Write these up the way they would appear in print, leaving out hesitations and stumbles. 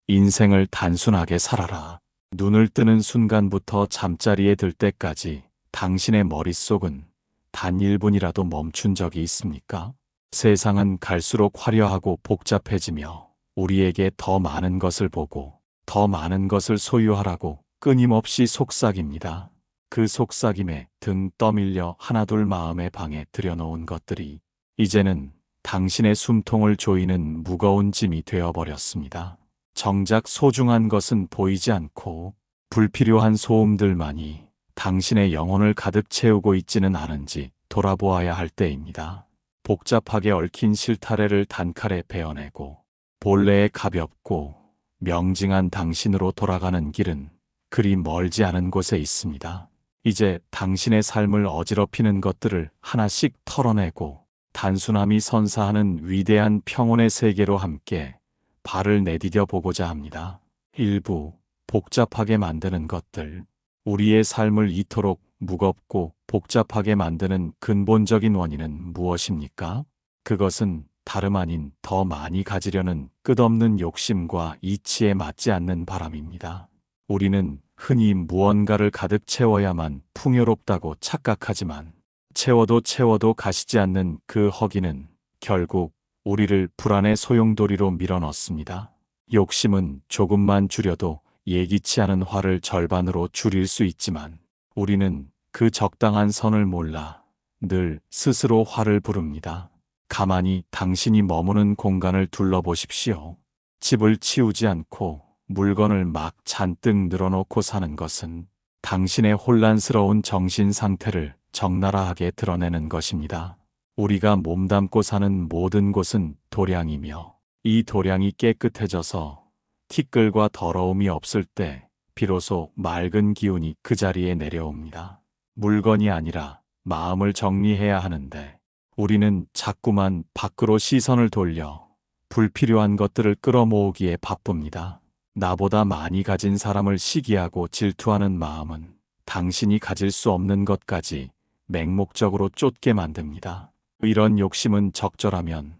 인생을 단순하게 살아라. 눈을 뜨는 순간부터 잠자리에 들 때까지 당신의 머릿속은 단 1분이라도 멈춘 적이 있습니까? 세상은 갈수록 화려하고 복잡해지며 우리에게 더 많은 것을 보고 더 많은 것을 소유하라고 끊임없이 속삭입니다. 그 속삭임에 등 떠밀려 하나둘 마음의 방에 들여놓은 것들이 이제는 당신의 숨통을 조이는 무거운 짐이 되어버렸습니다. 정작 소중한 것은 보이지 않고 불필요한 소음들만이 당신의 영혼을 가득 채우고 있지는 않은지 돌아보아야 할 때입니다. 복잡하게 얽힌 실타래를 단칼에 베어내고 본래의 가볍고 명징한 당신으로 돌아가는 길은 그리 멀지 않은 곳에 있습니다. 이제 당신의 삶을 어지럽히는 것들을 하나씩 털어내고 단순함이 선사하는 위대한 평온의 세계로 함께 발을 내디뎌 보고자 합니다. 일부 복잡하게 만드는 것들, 우리의 삶을 이토록 무겁고 복잡하게 만드는 근본적인 원인은 무엇입니까? 그것은 다름 아닌 더 많이 가지려는 끝없는 욕심과 이치에 맞지 않는 바람입니다. 우리는 흔히 무언가를 가득 채워야만 풍요롭다고 착각하지만 채워도 가시지 않는 그 허기는 결국 우리를 불안의 소용돌이로 밀어넣습니다. 욕심은 조금만 줄여도 예기치 않은 화를 절반으로 줄일 수 있지만 우리는 그 적당한 선을 몰라 늘 스스로 화를 부릅니다. 가만히 당신이 머무는 공간을 둘러보십시오. 집을 치우지 않고 물건을 막 잔뜩 늘어놓고 사는 것은 당신의 혼란스러운 정신 상태를 적나라하게 드러내는 것입니다. 우리가 몸담고 사는 모든 곳은 도량이며 이 도량이 깨끗해져서 티끌과 더러움이 없을 때 비로소 맑은 기운이 그 자리에 내려옵니다. 물건이 아니라 마음을 정리해야 하는데 우리는 자꾸만 밖으로 시선을 돌려 불필요한 것들을 끌어모으기에 바쁩니다. 나보다 많이 가진 사람을 시기하고 질투하는 마음은 당신이 가질 수 없는 것까지 맹목적으로 쫓게 만듭니다. 이런 욕심은 적절하면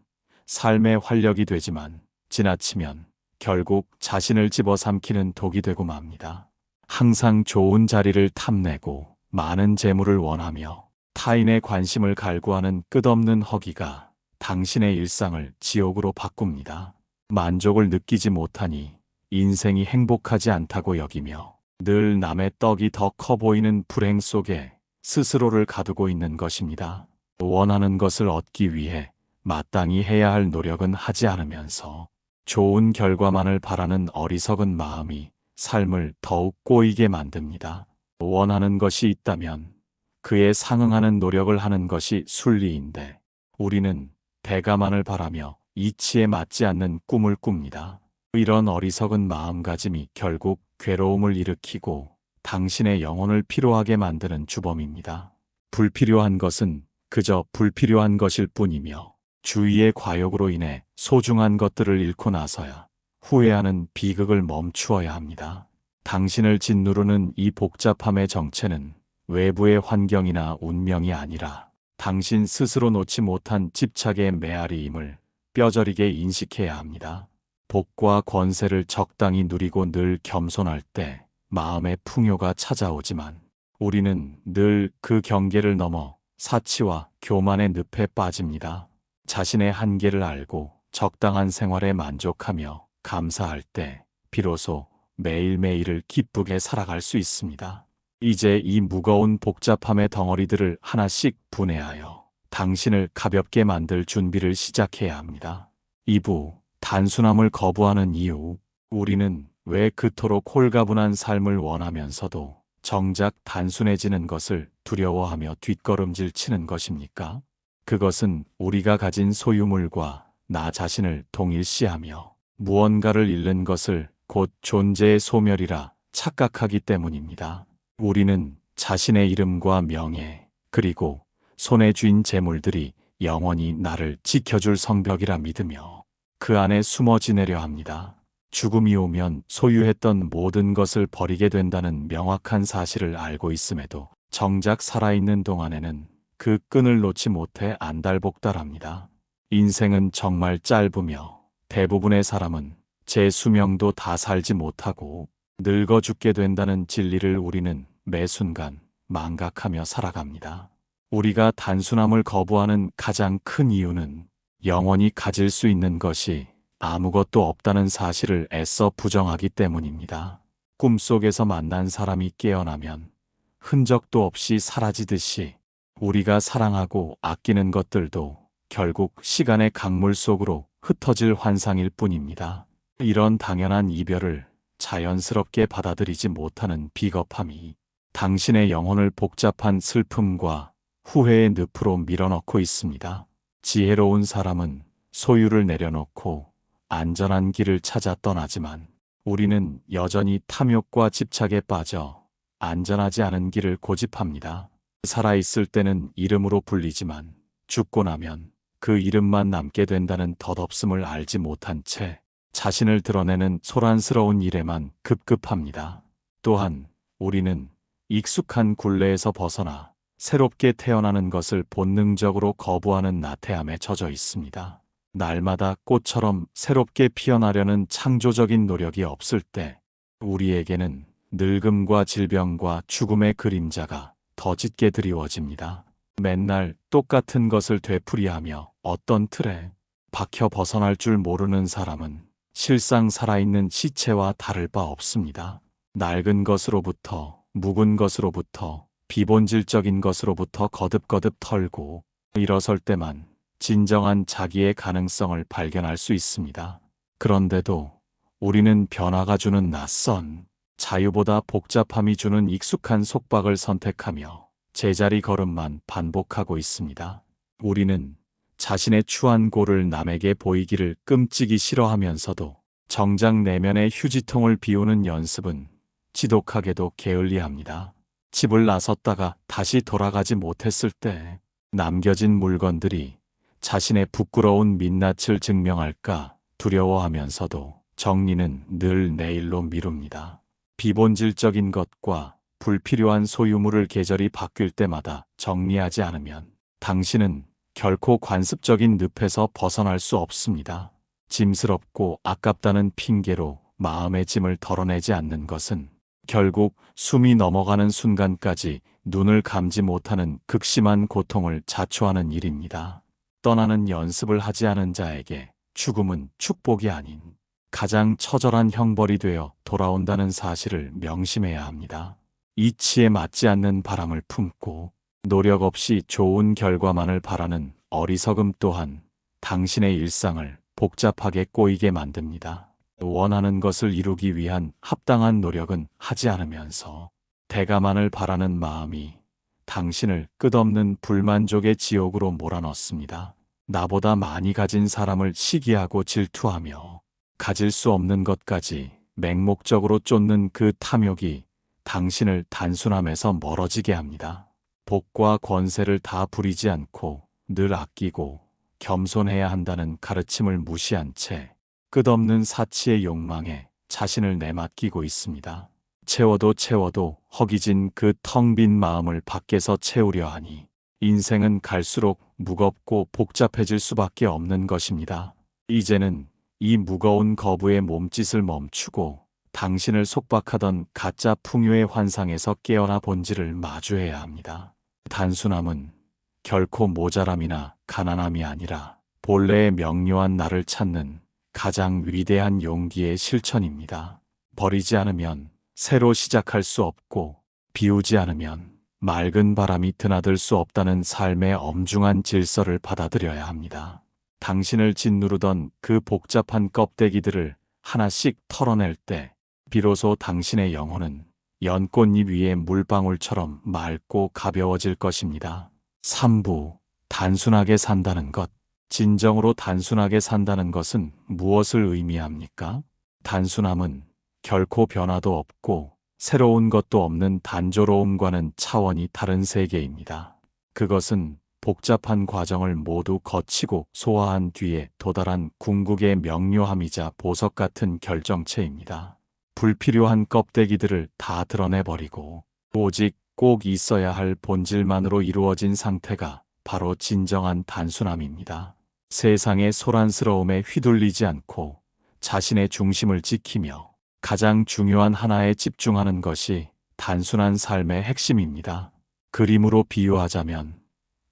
삶의 활력이 되지만 지나치면 결국 자신을 집어삼키는 독이 되고 맙니다. 항상 좋은 자리를 탐내고 많은 재물을 원하며 타인의 관심을 갈구하는 끝없는 허기가 당신의 일상을 지옥으로 바꿉니다. 만족을 느끼지 못하니 인생이 행복하지 않다고 여기며 늘 남의 떡이 더 커 보이는 불행 속에 스스로를 가두고 있는 것입니다. 원하는 것을 얻기 위해 마땅히 해야 할 노력은 하지 않으면서 좋은 결과만을 바라는 어리석은 마음이 삶을 더욱 꼬이게 만듭니다. 원하는 것이 있다면 그에 상응하는 노력을 하는 것이 순리인데 우리는 대가만을 바라며 이치에 맞지 않는 꿈을 꿉니다. 이런 어리석은 마음가짐이 결국 괴로움을 일으키고 당신의 영혼을 피로하게 만드는 주범입니다. 불필요한 것은 그저 불필요한 것일 뿐이며 주위의 과욕으로 인해 소중한 것들을 잃고 나서야 후회하는 비극을 멈추어야 합니다. 당신을 짓누르는 이 복잡함의 정체는 외부의 환경이나 운명이 아니라 당신 스스로 놓지 못한 집착의 메아리임을 뼈저리게 인식해야 합니다. 복과 권세를 적당히 누리고 늘 겸손할 때 마음의 풍요가 찾아오지만 우리는 늘 그 경계를 넘어 사치와 교만의 늪에 빠집니다. 자신의 한계를 알고 적당한 생활에 만족하며 감사할 때 비로소 매일매일을 기쁘게 살아갈 수 있습니다. 이제 이 무거운 복잡함의 덩어리들을 하나씩 분해하여 당신을 가볍게 만들 준비를 시작해야 합니다. 2부 단순함을 거부하는 이유. 우리는 왜 그토록 홀가분한 삶을 원하면서도 정작 단순해지는 것을 두려워하며 뒷걸음질 치는 것입니까? 그것은 우리가 가진 소유물과 나 자신을 동일시하며 무언가를 잃는 것을 곧 존재의 소멸이라 착각하기 때문입니다. 우리는 자신의 이름과 명예, 그리고 손에 쥔 재물들이 영원히 나를 지켜줄 성벽이라 믿으며 그 안에 숨어 지내려 합니다. 죽음이 오면 소유했던 모든 것을 버리게 된다는 명확한 사실을 알고 있음에도 정작 살아있는 동안에는 그 끈을 놓지 못해 안달복달합니다. 인생은 정말 짧으며 대부분의 사람은 제 수명도 다 살지 못하고 늙어 죽게 된다는 진리를 우리는 매 순간 망각하며 살아갑니다. 우리가 단순함을 거부하는 가장 큰 이유는 영원히 가질 수 있는 것이 아무것도 없다는 사실을 애써 부정하기 때문입니다. 꿈속에서 만난 사람이 깨어나면 흔적도 없이 사라지듯이 우리가 사랑하고 아끼는 것들도 결국 시간의 강물 속으로 흩어질 환상일 뿐입니다. 이런 당연한 이별을 자연스럽게 받아들이지 못하는 비겁함이 당신의 영혼을 복잡한 슬픔과 후회의 늪으로 밀어넣고 있습니다. 지혜로운 사람은 소유를 내려놓고 안전한 길을 찾아 떠나지만 우리는 여전히 탐욕과 집착에 빠져 안전하지 않은 길을 고집합니다. 살아있을 때는 이름으로 불리지만 죽고 나면 그 이름만 남게 된다는 덧없음을 알지 못한 채 자신을 드러내는 소란스러운 일에만 급급합니다. 또한 우리는 익숙한 굴레에서 벗어나 새롭게 태어나는 것을 본능적으로 거부하는 나태함에 젖어 있습니다. 날마다 꽃처럼 새롭게 피어나려는 창조적인 노력이 없을 때 우리에게는 늙음과 질병과 죽음의 그림자가 더 짙게 드리워집니다. 맨날 똑같은 것을 되풀이하며 어떤 틀에 박혀 벗어날 줄 모르는 사람은 실상 살아있는 시체와 다를 바 없습니다. 낡은 것으로부터, 묵은 것으로부터, 비본질적인 것으로부터 거듭거듭 털고 일어설 때만 진정한 자기의 가능성을 발견할 수 있습니다. 그런데도 우리는 변화가 주는 낯선 자유보다 복잡함이 주는 익숙한 속박을 선택하며 제자리 걸음만 반복하고 있습니다. 우리는 자신의 추한 골을 남에게 보이기를 끔찍이 싫어하면서도 정작 내면의 휴지통을 비우는 연습은 지독하게도 게을리합니다. 집을 나섰다가 다시 돌아가지 못했을 때 남겨진 물건들이 자신의 부끄러운 민낯을 증명할까 두려워하면서도 정리는 늘 내일로 미룹니다. 비본질적인 것과 불필요한 소유물을 계절이 바뀔 때마다 정리하지 않으면 당신은 결코 관습적인 늪에서 벗어날 수 없습니다. 짐스럽고 아깝다는 핑계로 마음의 짐을 덜어내지 않는 것은 결국 숨이 넘어가는 순간까지 눈을 감지 못하는 극심한 고통을 자초하는 일입니다. 떠나는 연습을 하지 않은 자에게 죽음은 축복이 아닌 가장 처절한 형벌이 되어 돌아온다는 사실을 명심해야 합니다. 이치에 맞지 않는 바람을 품고 노력 없이 좋은 결과만을 바라는 어리석음 또한 당신의 일상을 복잡하게 꼬이게 만듭니다. 원하는 것을 이루기 위한 합당한 노력은 하지 않으면서 대가만을 바라는 마음이 당신을 끝없는 불만족의 지옥으로 몰아넣습니다. 나보다 많이 가진 사람을 시기하고 질투하며 가질 수 없는 것까지 맹목적으로 쫓는 그 탐욕이 당신을 단순함에서 멀어지게 합니다. 복과 권세를 다 부리지 않고 늘 아끼고 겸손해야 한다는 가르침을 무시한 채 끝없는 사치의 욕망에 자신을 내맡기고 있습니다. 채워도 채워도 허기진 그 텅 빈 마음을 밖에서 채우려 하니 인생은 갈수록 무겁고 복잡해질 수밖에 없는 것입니다. 이제는 이 무거운 거부의 몸짓을 멈추고 당신을 속박하던 가짜 풍요의 환상에서 깨어나 본질을 마주해야 합니다. 단순함은 결코 모자람이나 가난함이 아니라 본래의 명료한 나를 찾는 가장 위대한 용기의 실천입니다. 버리지 않으면 새로 시작할 수 없고 비우지 않으면 맑은 바람이 드나들 수 없다는 삶의 엄중한 질서를 받아들여야 합니다. 당신을 짓누르던 그 복잡한 껍데기들을 하나씩 털어낼 때 비로소 당신의 영혼은 연꽃잎 위의 물방울처럼 맑고 가벼워질 것입니다. 3부. 단순하게 산다는 것. 진정으로 단순하게 산다는 것은 무엇을 의미합니까? 단순함은 결코 변화도 없고 새로운 것도 없는 단조로움과는 차원이 다른 세계입니다. 그것은 복잡한 과정을 모두 거치고 소화한 뒤에 도달한 궁극의 명료함이자 보석 같은 결정체입니다. 불필요한 껍데기들을 다 드러내버리고 오직 꼭 있어야 할 본질만으로 이루어진 상태가 바로 진정한 단순함입니다. 세상의 소란스러움에 휘둘리지 않고 자신의 중심을 지키며 가장 중요한 하나에 집중하는 것이 단순한 삶의 핵심입니다. 그림으로 비유하자면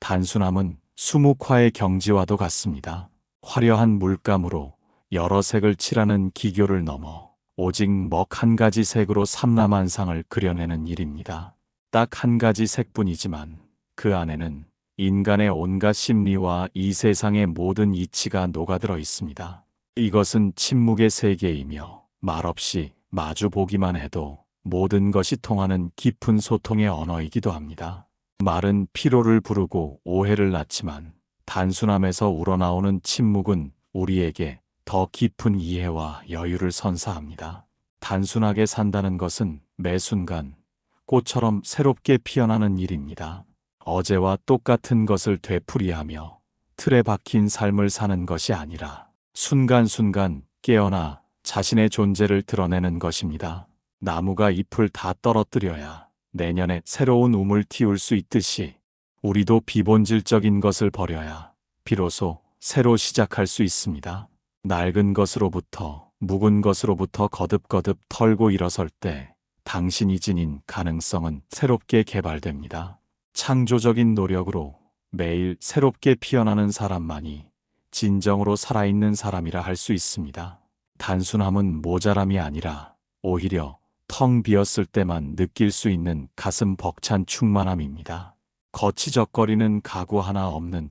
단순함은 수묵화의 경지와도 같습니다. 화려한 물감으로 여러 색을 칠하는 기교를 넘어 오직 먹 한 가지 색으로 삼라만상을 그려내는 일입니다. 딱 한 가지 색뿐이지만 그 안에는 인간의 온갖 심리와 이 세상의 모든 이치가 녹아들어 있습니다. 이것은 침묵의 세계이며 말없이 마주 보기만 해도 모든 것이 통하는 깊은 소통의 언어이기도 합니다. 말은 피로를 부르고 오해를 낳지만 단순함에서 우러나오는 침묵은 우리에게 더 깊은 이해와 여유를 선사합니다. 단순하게 산다는 것은 매 순간 꽃처럼 새롭게 피어나는 일입니다. 어제와 똑같은 것을 되풀이하며 틀에 박힌 삶을 사는 것이 아니라 순간순간 깨어나 자신의 존재를 드러내는 것입니다. 나무가 잎을 다 떨어뜨려야 내년에 새로운 움을 틔울 수 있듯이 우리도 비본질적인 것을 버려야 비로소 새로 시작할 수 있습니다. 낡은 것으로부터 묵은 것으로부터 거듭거듭 털고 일어설 때 당신이 지닌 가능성은 새롭게 개발됩니다. 창조적인 노력으로 매일 새롭게 피어나는 사람만이 진정으로 살아있는 사람이라 할 수 있습니다. 단순함은 모자람이 아니라 오히려 텅 비었을 때만 느낄 수 있는 가슴 벅찬 충만함입니다. 거치적거리는 가구 하나 없는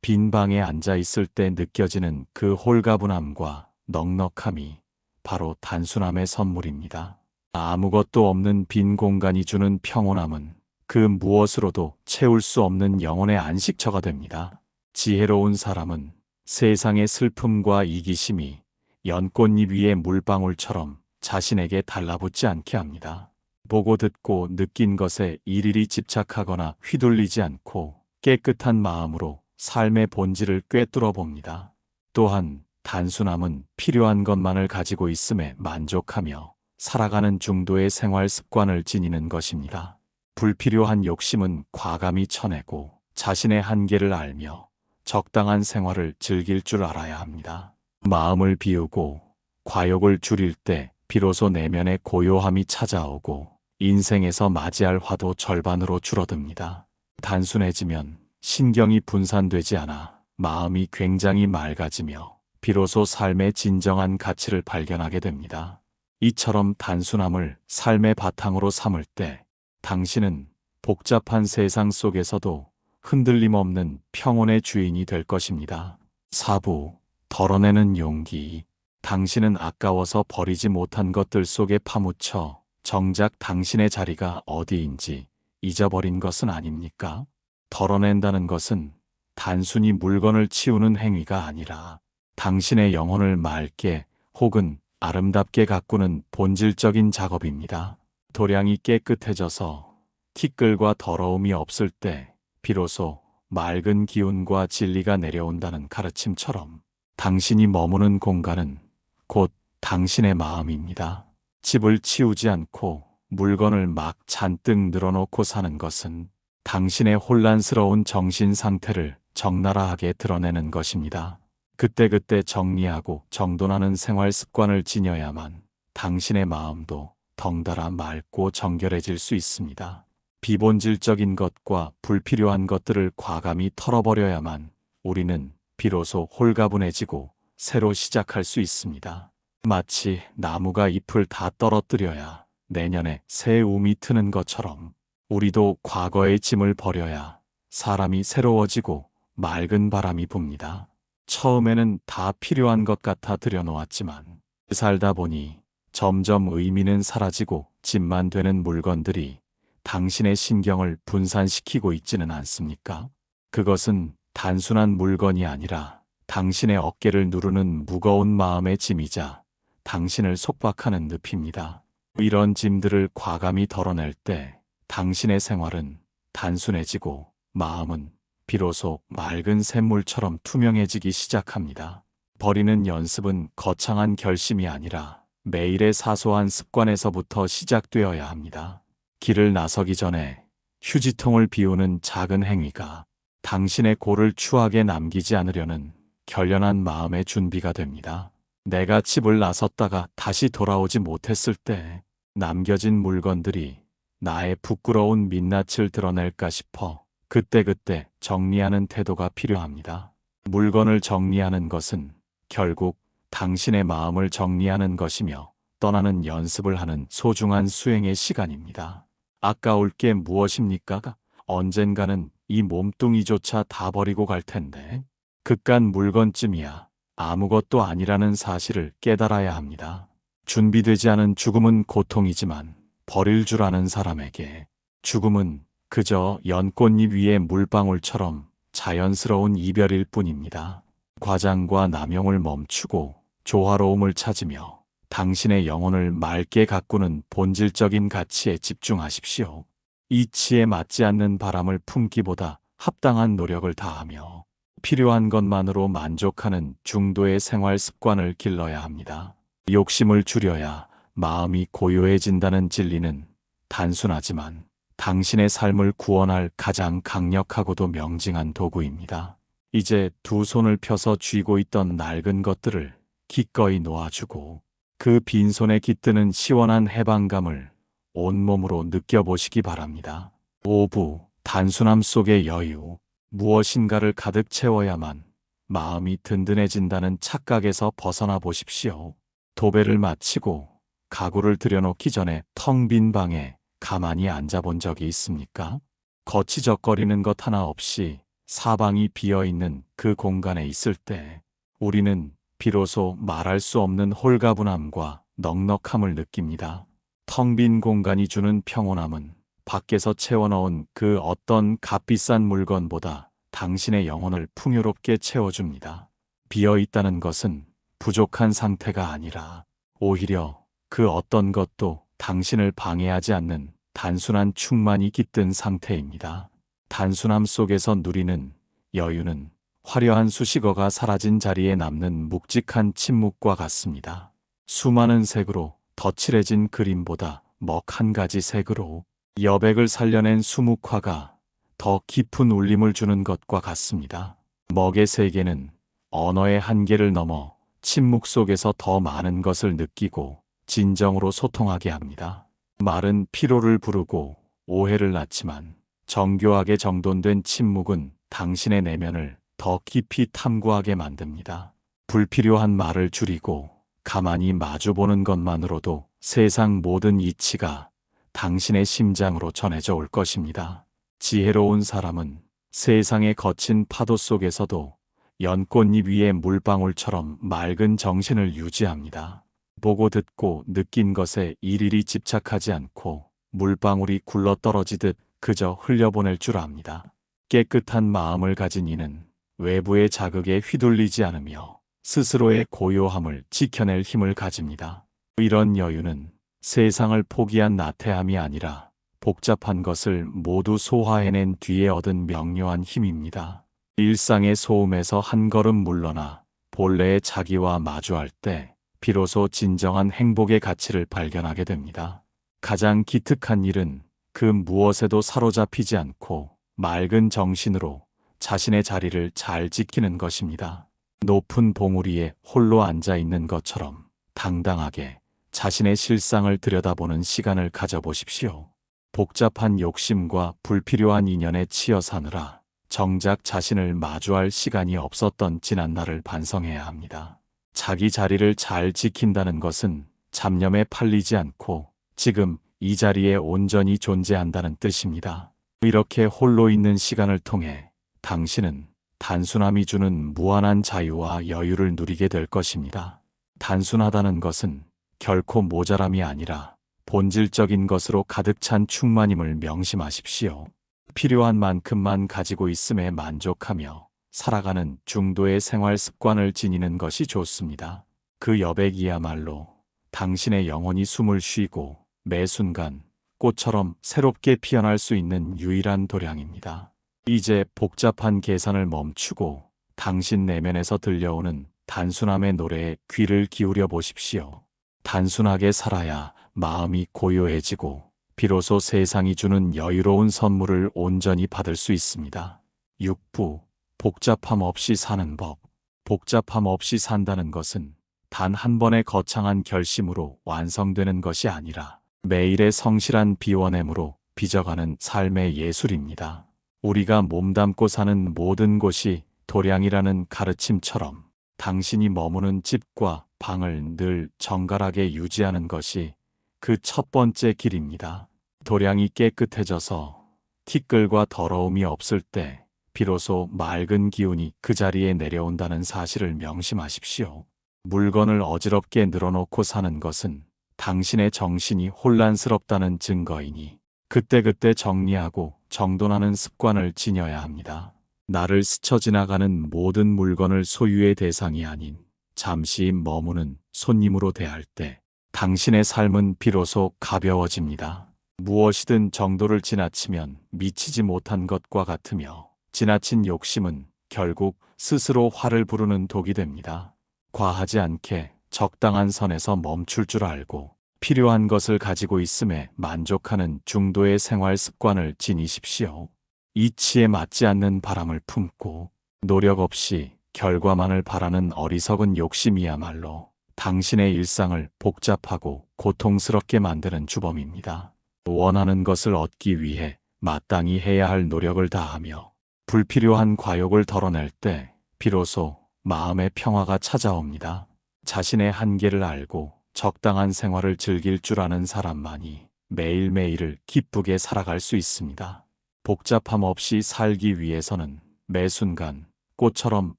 빈 방에 앉아 있을 때 느껴지는 그 홀가분함과 넉넉함이 바로 단순함의 선물입니다. 아무것도 없는 빈 공간이 주는 평온함은 그 무엇으로도 채울 수 없는 영혼의 안식처가 됩니다. 지혜로운 사람은 세상의 슬픔과 이기심이 연꽃잎 위의 물방울처럼 자신에게 달라붙지 않게 합니다. 보고 듣고 느낀 것에 일일이 집착하거나 휘둘리지 않고 깨끗한 마음으로 삶의 본질을 꿰뚫어 봅니다. 또한 단순함은 필요한 것만을 가지고 있음에 만족하며 살아가는 중도의 생활 습관을 지니는 것입니다. 불필요한 욕심은 과감히 쳐내고 자신의 한계를 알며 적당한 생활을 즐길 줄 알아야 합니다. 마음을 비우고 과욕을 줄일 때 비로소 내면의 고요함이 찾아오고 인생에서 맞이할 화도 절반으로 줄어듭니다. 단순해지면 신경이 분산되지 않아 마음이 굉장히 맑아지며 비로소 삶의 진정한 가치를 발견하게 됩니다. 이처럼 단순함을 삶의 바탕으로 삼을 때 당신은 복잡한 세상 속에서도 흔들림 없는 평온의 주인이 될 것입니다. 4부 덜어내는 용기. 당신은 아까워서 버리지 못한 것들 속에 파묻혀 정작 당신의 자리가 어디인지 잊어버린 것은 아닙니까? 덜어낸다는 것은 단순히 물건을 치우는 행위가 아니라 당신의 영혼을 맑게 혹은 아름답게 가꾸는 본질적인 작업입니다. 도량이 깨끗해져서 티끌과 더러움이 없을 때 비로소 맑은 기운과 진리가 내려온다는 가르침처럼 당신이 머무는 공간은 곧 당신의 마음입니다. 집을 치우지 않고 물건을 막 잔뜩 늘어놓고 사는 것은 당신의 혼란스러운 정신 상태를 적나라하게 드러내는 것입니다. 그때그때 정리하고 정돈하는 생활 습관을 지녀야만 당신의 마음도 덩달아 맑고 정결해질 수 있습니다. 비본질적인 것과 불필요한 것들을 과감히 털어버려야만 우리는 비로소 홀가분해지고 새로 시작할 수 있습니다. 마치 나무가 잎을 다 떨어뜨려야 내년에 새 움이 트는 것처럼 우리도 과거의 짐을 버려야 사람이 새로워지고 맑은 바람이 붑니다. 처음에는 다 필요한 것 같아 들여놓았지만 살다 보니 점점 의미는 사라지고 짐만 되는 물건들이 당신의 신경을 분산시키고 있지는 않습니까? 그것은 단순한 물건이 아니라 당신의 어깨를 누르는 무거운 마음의 짐이자 당신을 속박하는 늪입니다. 이런 짐들을 과감히 덜어낼 때 당신의 생활은 단순해지고 마음은 비로소 맑은 샘물처럼 투명해지기 시작합니다. 버리는 연습은 거창한 결심이 아니라 매일의 사소한 습관에서부터 시작되어야 합니다. 길을 나서기 전에 휴지통을 비우는 작은 행위가 당신의 골을 추하게 남기지 않으려는 결연한 마음의 준비가 됩니다. 내가 집을 나섰다가 다시 돌아오지 못했을 때 남겨진 물건들이 나의 부끄러운 민낯을 드러낼까 싶어 그때그때 정리하는 태도가 필요합니다. 물건을 정리하는 것은 결국 당신의 마음을 정리하는 것이며 떠나는 연습을 하는 소중한 수행의 시간입니다. 아까울 게 무엇입니까? 언젠가는 이 몸뚱이조차 다 버리고 갈 텐데 그깟 물건쯤이야 아무것도 아니라는 사실을 깨달아야 합니다. 준비되지 않은 죽음은 고통이지만 버릴 줄 아는 사람에게 죽음은 그저 연꽃잎 위의 물방울처럼 자연스러운 이별일 뿐입니다. 과장과 남용을 멈추고 조화로움을 찾으며 당신의 영혼을 맑게 가꾸는 본질적인 가치에 집중하십시오. 이치에 맞지 않는 바람을 품기보다 합당한 노력을 다하며 필요한 것만으로 만족하는 중도의 생활 습관을 길러야 합니다. 욕심을 줄여야 마음이 고요해진다는 진리는 단순하지만 당신의 삶을 구원할 가장 강력하고도 명징한 도구입니다. 이제 두 손을 펴서 쥐고 있던 낡은 것들을 기꺼이 놓아주고 그 빈손에 깃드는 시원한 해방감을 온몸으로 느껴보시기 바랍니다. 5부 단순함 속의 여유. 무엇인가를 가득 채워야만 마음이 든든해진다는 착각에서 벗어나 보십시오. 도배를 마치고 가구를 들여놓기 전에 텅 빈 방에 가만히 앉아본 적이 있습니까? 거치적거리는 것 하나 없이 사방이 비어있는 그 공간에 있을 때 우리는 비로소 말할 수 없는 홀가분함과 넉넉함을 느낍니다. 텅 빈 공간이 주는 평온함은 밖에서 채워넣은 그 어떤 값비싼 물건보다 당신의 영혼을 풍요롭게 채워줍니다. 비어있다는 것은 부족한 상태가 아니라 오히려 그 어떤 것도 당신을 방해하지 않는 단순한 충만이 깃든 상태입니다. 단순함 속에서 누리는 여유는 화려한 수식어가 사라진 자리에 남는 묵직한 침묵과 같습니다. 수많은 색으로 덧칠해진 그림보다 먹 한 가지 색으로 여백을 살려낸 수묵화가 더 깊은 울림을 주는 것과 같습니다. 먹의 세계는 언어의 한계를 넘어 침묵 속에서 더 많은 것을 느끼고 진정으로 소통하게 합니다. 말은 피로를 부르고 오해를 낳지만 정교하게 정돈된 침묵은 당신의 내면을 더 깊이 탐구하게 만듭니다. 불필요한 말을 줄이고 가만히 마주보는 것만으로도 세상 모든 이치가 당신의 심장으로 전해져 올 것입니다. 지혜로운 사람은 세상의 거친 파도 속에서도 연꽃잎 위의 물방울처럼 맑은 정신을 유지합니다. 보고 듣고 느낀 것에 일일이 집착하지 않고 물방울이 굴러떨어지듯 그저 흘려보낼 줄 압니다. 깨끗한 마음을 가진 이는 외부의 자극에 휘둘리지 않으며 스스로의 고요함을 지켜낼 힘을 가집니다. 이런 여유는 세상을 포기한 나태함이 아니라 복잡한 것을 모두 소화해낸 뒤에 얻은 명료한 힘입니다. 일상의 소음에서 한 걸음 물러나 본래의 자기와 마주할 때 비로소 진정한 행복의 가치를 발견하게 됩니다. 가장 기특한 일은 그 무엇에도 사로잡히지 않고 맑은 정신으로 자신의 자리를 잘 지키는 것입니다. 높은 봉우리에 홀로 앉아 있는 것처럼 당당하게 자신의 실상을 들여다보는 시간을 가져보십시오. 복잡한 욕심과 불필요한 인연에 치여 사느라 정작 자신을 마주할 시간이 없었던 지난날을 반성해야 합니다. 자기 자리를 잘 지킨다는 것은 잡념에 팔리지 않고 지금 이 자리에 온전히 존재한다는 뜻입니다. 이렇게 홀로 있는 시간을 통해 당신은 단순함이 주는 무한한 자유와 여유를 누리게 될 것입니다. 단순하다는 것은 결코 모자람이 아니라 본질적인 것으로 가득 찬 충만임을 명심하십시오. 필요한 만큼만 가지고 있음에 만족하며 살아가는 중도의 생활 습관을 지니는 것이 좋습니다. 그 여백이야말로 당신의 영혼이 숨을 쉬고 매 순간 꽃처럼 새롭게 피어날 수 있는 유일한 도량입니다. 이제 복잡한 계산을 멈추고 당신 내면에서 들려오는 단순함의 노래에 귀를 기울여 보십시오. 단순하게 살아야 마음이 고요해지고 비로소 세상이 주는 여유로운 선물을 온전히 받을 수 있습니다. 6부 복잡함 없이 사는 법. 복잡함 없이 산다는 것은 단 한 번의 거창한 결심으로 완성되는 것이 아니라 매일의 성실한 비워냄으로 빚어가는 삶의 예술입니다. 우리가 몸담고 사는 모든 곳이 도량이라는 가르침처럼 당신이 머무는 집과 방을 늘 정갈하게 유지하는 것이 그 첫 번째 길입니다. 도량이 깨끗해져서 티끌과 더러움이 없을 때 비로소 맑은 기운이 그 자리에 내려온다는 사실을 명심하십시오. 물건을 어지럽게 늘어놓고 사는 것은 당신의 정신이 혼란스럽다는 증거이니 그때그때 정리하고 정돈하는 습관을 지녀야 합니다. 나를 스쳐 지나가는 모든 물건을 소유의 대상이 아닌 잠시 머무는 손님으로 대할 때 당신의 삶은 비로소 가벼워집니다. 무엇이든 정도를 지나치면 미치지 못한 것과 같으며 지나친 욕심은 결국 스스로 화를 부르는 독이 됩니다. 과하지 않게 적당한 선에서 멈출 줄 알고 필요한 것을 가지고 있음에 만족하는 중도의 생활 습관을 지니십시오. 이치에 맞지 않는 바람을 품고 노력 없이 결과만을 바라는 어리석은 욕심이야말로 당신의 일상을 복잡하고 고통스럽게 만드는 주범입니다. 원하는 것을 얻기 위해 마땅히 해야 할 노력을 다하며 불필요한 과욕을 덜어낼 때 비로소 마음의 평화가 찾아옵니다. 자신의 한계를 알고 적당한 생활을 즐길 줄 아는 사람만이 매일매일을 기쁘게 살아갈 수 있습니다. 복잡함 없이 살기 위해서는 매 순간 꽃처럼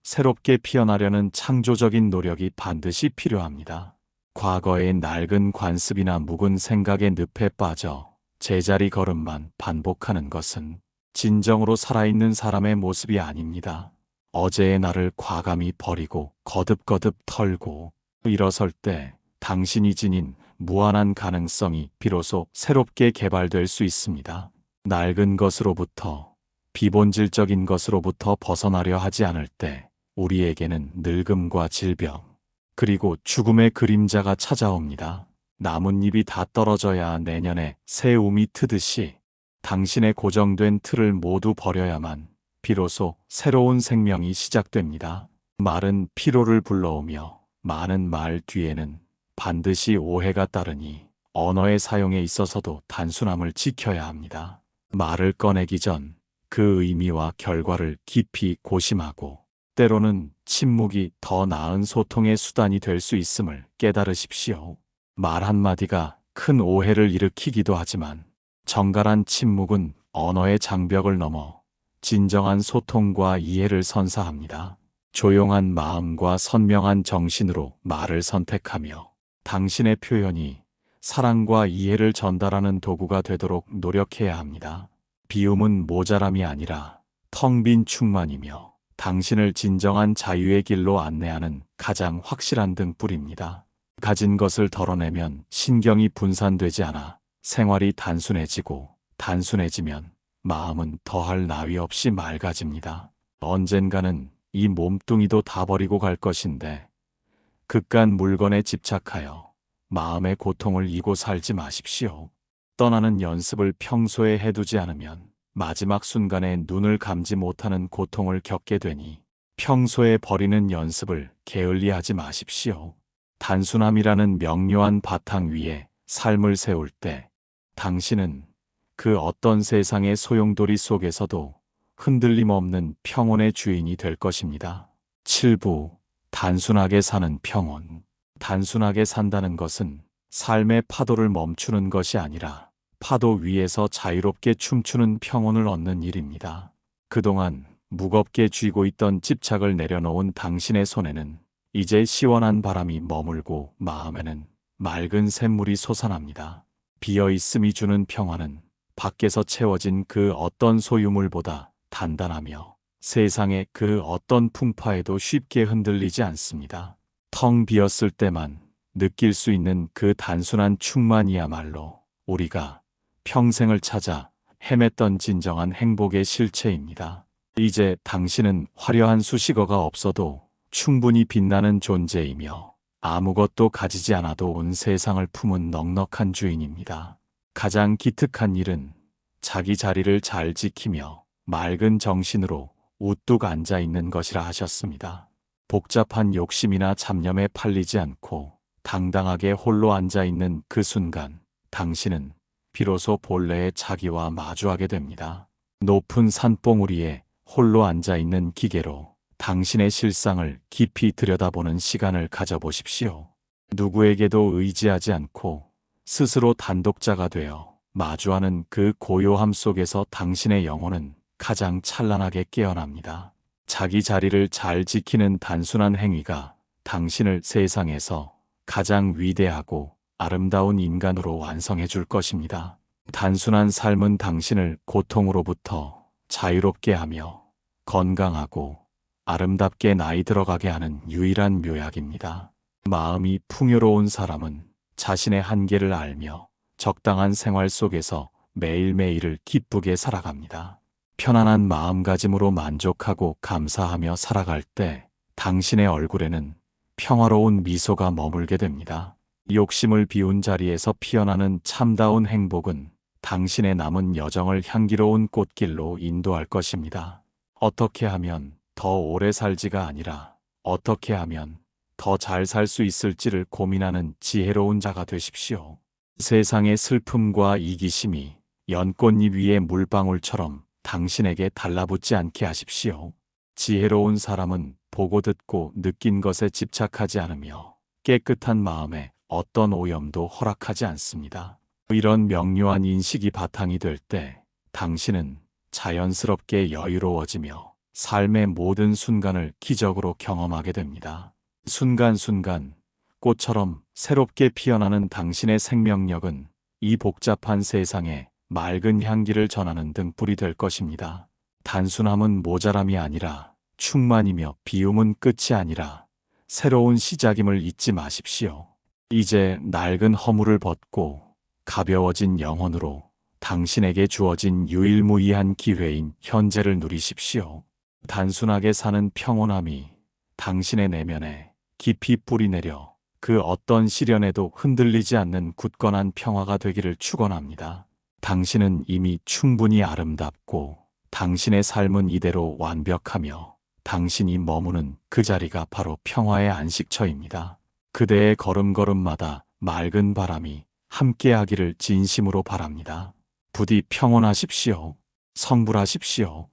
새롭게 피어나려는 창조적인 노력이 반드시 필요합니다. 과거의 낡은 관습이나 묵은 생각의 늪에 빠져 제자리 걸음만 반복하는 것은 진정으로 살아있는 사람의 모습이 아닙니다. 어제의 나를 과감히 버리고 거듭거듭 털고 일어설 때 당신이 지닌 무한한 가능성이 비로소 새롭게 개발될 수 있습니다. 낡은 것으로부터 비본질적인 것으로부터 벗어나려 하지 않을 때 우리에게는 늙음과 질병 그리고 죽음의 그림자가 찾아옵니다. 나뭇잎이 다 떨어져야 내년에 새 움이 트듯이 당신의 고정된 틀을 모두 버려야만 비로소 새로운 생명이 시작됩니다. 말은 피로를 불러오며 많은 말 뒤에는 반드시 오해가 따르니 언어의 사용에 있어서도 단순함을 지켜야 합니다. 말을 꺼내기 전 그 의미와 결과를 깊이 고심하고 때로는 침묵이 더 나은 소통의 수단이 될 수 있음을 깨달으십시오. 말 한마디가 큰 오해를 일으키기도 하지만 정갈한 침묵은 언어의 장벽을 넘어 진정한 소통과 이해를 선사합니다. 조용한 마음과 선명한 정신으로 말을 선택하며 당신의 표현이 사랑과 이해를 전달하는 도구가 되도록 노력해야 합니다. 비움은 모자람이 아니라 텅 빈 충만이며 당신을 진정한 자유의 길로 안내하는 가장 확실한 등불입니다. 가진 것을 덜어내면 신경이 분산되지 않아 생활이 단순해지고 단순해지면 마음은 더할 나위 없이 맑아집니다. 언젠가는 이 몸뚱이도 다 버리고 갈 것인데 그깟 물건에 집착하여 마음의 고통을 이고 살지 마십시오. 떠나는 연습을 평소에 해두지 않으면 마지막 순간에 눈을 감지 못하는 고통을 겪게 되니 평소에 버리는 연습을 게을리하지 마십시오. 단순함이라는 명료한 바탕 위에 삶을 세울 때 당신은 그 어떤 세상의 소용돌이 속에서도 흔들림 없는 평온의 주인이 될 것입니다. 7부 단순하게 사는 평온. 단순하게 산다는 것은 삶의 파도를 멈추는 것이 아니라 파도 위에서 자유롭게 춤추는 평온을 얻는 일입니다. 그동안 무겁게 쥐고 있던 집착을 내려놓은 당신의 손에는 이제 시원한 바람이 머물고 마음에는 맑은 샘물이 솟아납니다. 비어있음이 주는 평화는 밖에서 채워진 그 어떤 소유물보다 단단하며 세상의 그 어떤 풍파에도 쉽게 흔들리지 않습니다. 텅 비었을 때만 느낄 수 있는 그 단순한 충만이야말로 우리가 평생을 찾아 헤맸던 진정한 행복의 실체입니다. 이제 당신은 화려한 수식어가 없어도 충분히 빛나는 존재이며 아무것도 가지지 않아도 온 세상을 품은 넉넉한 주인입니다. 가장 기특한 일은 자기 자리를 잘 지키며 맑은 정신으로 우뚝 앉아 있는 것이라 하셨습니다. 복잡한 욕심이나 잡념에 팔리지 않고 당당하게 홀로 앉아 있는 그 순간, 당신은 비로소 본래의 자기와 마주하게 됩니다. 높은 산봉우리에 홀로 앉아 있는 기계로 당신의 실상을 깊이 들여다보는 시간을 가져보십시오. 누구에게도 의지하지 않고 스스로 단독자가 되어 마주하는 그 고요함 속에서 당신의 영혼은 가장 찬란하게 깨어납니다. 자기 자리를 잘 지키는 단순한 행위가 당신을 세상에서 가장 위대하고 아름다운 인간으로 완성해 줄 것입니다. 단순한 삶은 당신을 고통으로부터 자유롭게 하며 건강하고 아름답게 나이 들어가게 하는 유일한 묘약입니다. 마음이 풍요로운 사람은 자신의 한계를 알며 적당한 생활 속에서 매일매일을 기쁘게 살아갑니다. 편안한 마음가짐으로 만족하고 감사하며 살아갈 때 당신의 얼굴에는 평화로운 미소가 머물게 됩니다. 욕심을 비운 자리에서 피어나는 참다운 행복은 당신의 남은 여정을 향기로운 꽃길로 인도할 것입니다. 어떻게 하면 더 오래 살지가 아니라 어떻게 하면 더 잘 살 수 있을지를 고민하는 지혜로운 자가 되십시오. 세상의 슬픔과 이기심이 연꽃잎 위의 물방울처럼 당신에게 달라붙지 않게 하십시오. 지혜로운 사람은 보고 듣고 느낀 것에 집착하지 않으며 깨끗한 마음에 어떤 오염도 허락하지 않습니다. 이런 명료한 인식이 바탕이 될 때 당신은 자연스럽게 여유로워지며 삶의 모든 순간을 기적으로 경험하게 됩니다. 순간순간 꽃처럼 새롭게 피어나는 당신의 생명력은 이 복잡한 세상에 맑은 향기를 전하는 등불이 될 것입니다. 단순함은 모자람이 아니라 충만이며 비움은 끝이 아니라 새로운 시작임을 잊지 마십시오. 이제 낡은 허물을 벗고 가벼워진 영혼으로 당신에게 주어진 유일무이한 기회인 현재를 누리십시오. 단순하게 사는 평온함이 당신의 내면에 깊이 뿌리내려 그 어떤 시련에도 흔들리지 않는 굳건한 평화가 되기를 축원합니다. 당신은 이미 충분히 아름답고 당신의 삶은 이대로 완벽하며 당신이 머무는 그 자리가 바로 평화의 안식처입니다. 그대의 걸음걸음마다 맑은 바람이 함께하기를 진심으로 바랍니다. 부디 평온하십시오. 성불하십시오.